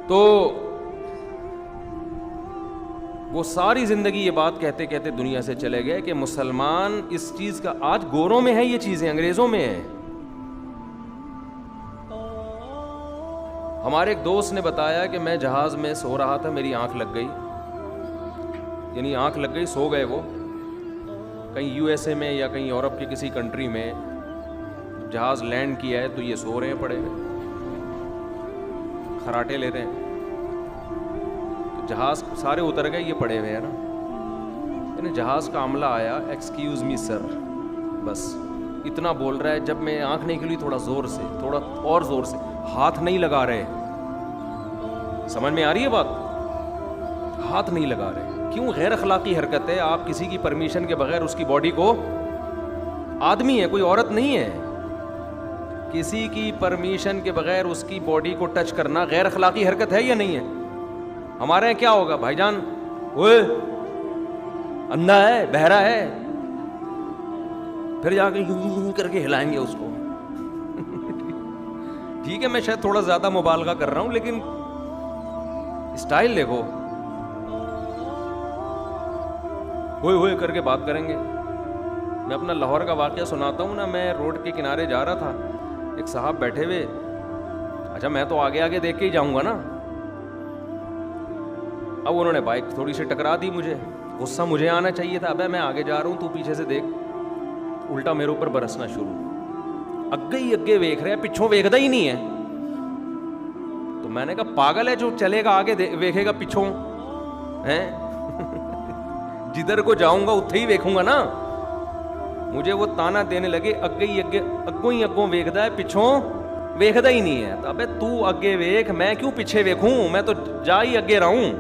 تو وہ ساری زندگی یہ بات کہتے کہتے دنیا سے چلے گئے کہ مسلمان اس چیز کا، آج گوروں میں ہے یہ چیزیں، انگریزوں میں ہے. ہمارے ایک دوست نے بتایا کہ میں جہاز میں سو رہا تھا، میری آنکھ لگ گئی، یعنی آنکھ لگ گئی، سو گئے وہ کہیں یو ایس اے میں یا کہیں یورپ کی کسی کنٹری میں، جہاز لینڈ کیا ہے تو یہ سو رہے ہیں پڑے ہوئے، خراٹے لے رہے ہیں. جہاز سارے اتر گئے، یہ پڑے ہوئے ہیں نا. یعنی جہاز کا عملہ آیا، ایکسکیوز می سر، بس اتنا بول رہا ہے. جب میں آنکھ نہیں کھلی تھوڑا زور سے، تھوڑا اور زور سے، ہاتھ نہیں لگا رہے. سمجھ میں آ رہی ہے بات؟ ہاتھ نہیں لگا رہے. کیوں؟ غیر اخلاقی حرکت ہے. آپ کسی کی پرمیشن کے بغیر اس کی باڈی کو، آدمی ہے کوئی عورت نہیں ہے، کسی کی پرمیشن کے بغیر اس کی باڈی کو ٹچ کرنا غیر اخلاقی حرکت ہے یا نہیں ہے؟ ہمارے یہاں کیا ہوگا بھائی جان، اوئے اندھا ہے، بہرا ہے، پھر جا کے یوں کر کے ہلائیں گے اس کو. ٹھیک ہے میں شاید تھوڑا زیادہ مبالغہ کر رہا ہوں، لیکن اسٹائل دیکھو، ہوئے ہوئے کر کے بات کریں گے. میں اپنا لاہور کا واقعہ سناتا ہوں نا. میں روڈ کے کنارے جا رہا تھا، ایک صاحب بیٹھے ہوئے. اچھا میں تو آگے آگے دیکھ کے ہی جاؤں گا نا. اب انہوں نے بائک تھوڑی سی ٹکرا دی مجھے. غصہ مجھے آنا چاہیے تھا، ابے میں آگے جا رہا ہوں تو پیچھے سے دیکھ. الٹا میرے اوپر برسنا شروع. اگے ہی اگے ویکھ رہے، پچھوں ویکھدا ہی نہیں ہے. تو میں نے کہا پاگل ہے جو چلے گا آگے ویکھے گا پچھوں ہیں؟ جدھر کو جاؤں گا اتھے ہی ویکھوں گا نا. مجھے وہ تانا دینے لگے، اگے ہی اگے، اگوں ہی اگوں ویکھدا ہے، پچھوں ویکھدا ہی نہیں ہے. تو ابے تو اگے ویکھ، میں کیوں پیچھے ویکھوں، میں تو جا ہی اگے رہوں.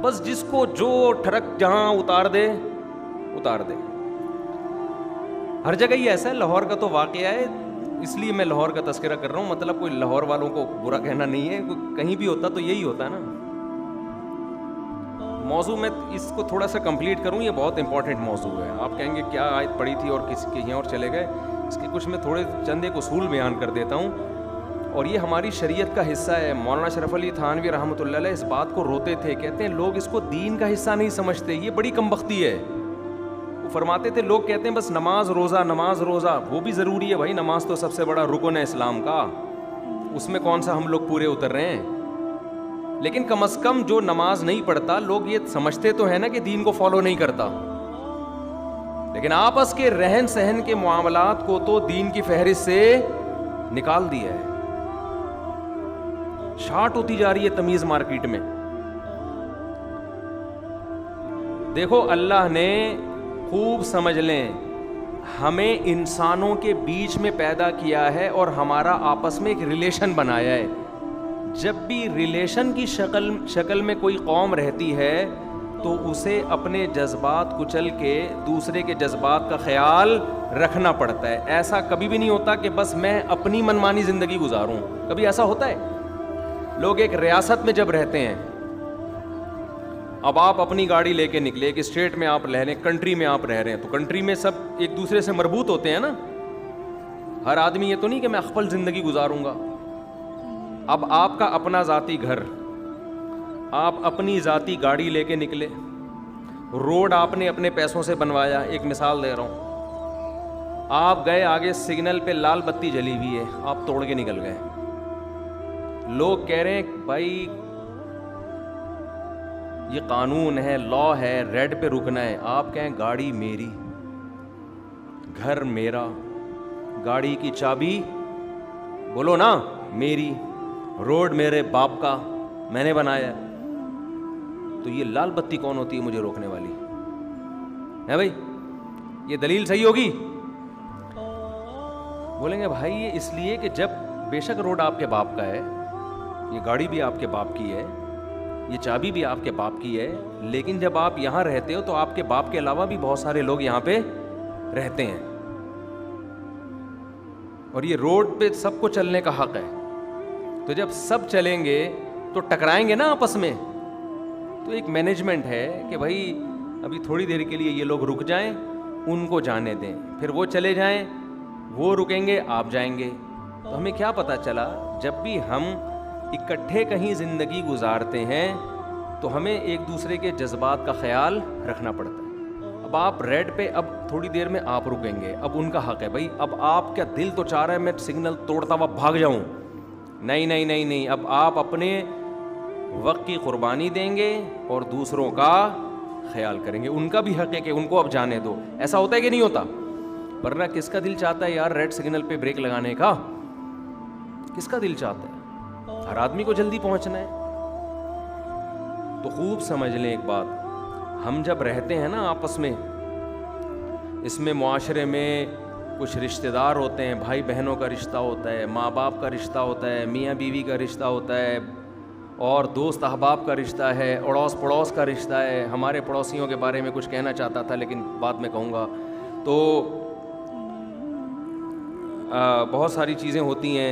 بس جس کو جو ٹھڑک جہاں اتار دے اتار دے. ہر جگہ ہی ایسا ہے. لاہور کا تو واقعہ ہے، اس لیے میں لاہور کا تذکرہ کر رہا ہوں. مطلب کوئی لاہور والوں کو برا کہنا نہیں ہے، کہیں بھی ہوتا تو یہی ہوتا ہے نا. موضوع میں اس کو تھوڑا سا کمپلیٹ کروں، یہ بہت امپورٹنٹ موضوع ہے. آپ کہیں گے کیا آیت پڑھی تھی اور کس کے یہاں اور چلے گئے. اس کے کچھ میں تھوڑے چند ایک اصول بیان کر دیتا ہوں، اور یہ ہماری شریعت کا حصہ ہے. مولانا اشرف علی تھانوی رحمۃ اللہ علیہ اس بات کو روتے تھے، کہتے ہیں لوگ اس کو دین کا حصہ نہیں سمجھتے، یہ بڑی کم بختی ہے. وہ فرماتے تھے لوگ کہتے ہیں بس نماز روزہ نماز روزہ، وہ بھی ضروری ہے بھائی، نماز تو سب سے بڑا رکن ہے اسلام کا، اس میں کون سا ہم لوگ پورے اتر رہے ہیں. لیکن کم از کم جو نماز نہیں پڑھتا، لوگ یہ سمجھتے تو ہے نا کہ دین کو فالو نہیں کرتا، لیکن آپس کے رہن سہن کے معاملات کو تو دین کی فہرست سے نکال دیا ہے. شارٹ ہوتی جا رہی ہے تمیز مارکیٹ میں. دیکھو اللہ نے خوب سمجھ لیں، ہمیں انسانوں کے بیچ میں پیدا کیا ہے اور ہمارا آپس میں ایک ریلیشن بنایا ہے. جب بھی ریلیشن کی شکل میں کوئی قوم رہتی ہے تو اسے اپنے جذبات کچل کے دوسرے کے جذبات کا خیال رکھنا پڑتا ہے. ایسا کبھی بھی نہیں ہوتا کہ بس میں اپنی منمانی زندگی گزاروں. کبھی ایسا ہوتا ہے؟ لوگ ایک ریاست میں جب رہتے ہیں، اب آپ اپنی گاڑی لے کے نکلے، ایک اسٹیٹ میں آپ رہ رہے ہیں، کنٹری میں آپ رہ رہے ہیں، تو کنٹری میں سب ایک دوسرے سے مربوط ہوتے ہیں نا. ہر آدمی یہ تو نہیں کہ میں خپل زندگی گزاروں گا. اب آپ کا اپنا ذاتی گھر، آپ اپنی ذاتی گاڑی لے کے نکلے، روڈ آپ نے اپنے پیسوں سے بنوایا. ایک مثال دے رہا ہوں، آپ گئے آگے سگنل پہ لال بتی جلی ہوئی ہے، آپ توڑ کے نکل گئے. لوگ کہہ رہے ہیں بھائی یہ قانون ہے، لا ہے، ریڈ پہ رکنا ہے. آپ کہیں گاڑی میری، گھر میرا، گاڑی کی چابی بولو نا میری، روڈ میرے باپ کا، میں نے بنایا. تو یہ لال بتی کون ہوتی ہے مجھے روکنے والی ہے بھائی؟ یہ دلیل صحیح ہوگی؟ بولیں گے بھائی یہ اس لیے کہ جب بے شک روڈ آپ کے باپ کا ہے، یہ گاڑی بھی آپ کے باپ کی ہے، یہ چابی بھی آپ کے باپ کی ہے، لیکن جب آپ یہاں رہتے ہو تو آپ کے باپ کے علاوہ بھی بہت سارے لوگ یہاں پہ رہتے ہیں، اور یہ روڈ پہ سب کو چلنے کا حق ہے. تو جب سب چلیں گے تو ٹکرائیں گے نا آپس میں. تو ایک مینجمنٹ ہے کہ بھائی ابھی تھوڑی دیر کے لیے یہ لوگ رک جائیں، ان کو جانے دیں، پھر وہ چلے جائیں، وہ رکیں گے، آپ جائیں گے. تو ہمیں کیا پتہ چلا، جب بھی ہم اکٹھے کہیں زندگی گزارتے ہیں تو ہمیں ایک دوسرے کے جذبات کا خیال رکھنا پڑتا ہے. اب آپ ریڈ پہ اب تھوڑی دیر میں آپ رکیں گے, اب ان کا حق ہے بھائی, اب آپ کیا دل تو چاہ رہا ہے میں سگنل توڑتا ہوا بھاگ جاؤں, نہیں نہیں نہیں نہیں, اب آپ اپنے وقت کی قربانی دیں گے اور دوسروں کا خیال کریں گے. ان کا بھی حق ہے کہ ان کو اب جانے دو. ایسا ہوتا ہے کہ نہیں ہوتا؟ ورنہ کس کا دل چاہتا ہے یار ریڈ سگنل پہ بریک لگانے کا؟ کس کا دل چاہتا ہے؟ ہر آدمی کو جلدی پہنچنا ہے. تو خوب سمجھ لیں ایک بات, ہم جب رہتے ہیں نا آپس میں, اس میں معاشرے میں کچھ رشتہ دار ہوتے ہیں, بھائی بہنوں کا رشتہ ہوتا ہے, ماں باپ کا رشتہ ہوتا ہے, میاں بیوی کا رشتہ ہوتا ہے, اور دوست احباب کا رشتہ ہے, اڑوس پڑوس کا رشتہ ہے. ہمارے پڑوسیوں کے بارے میں کچھ کہنا چاہتا تھا لیکن بعد میں کہوں گا. تو بہت ساری چیزیں ہوتی ہیں.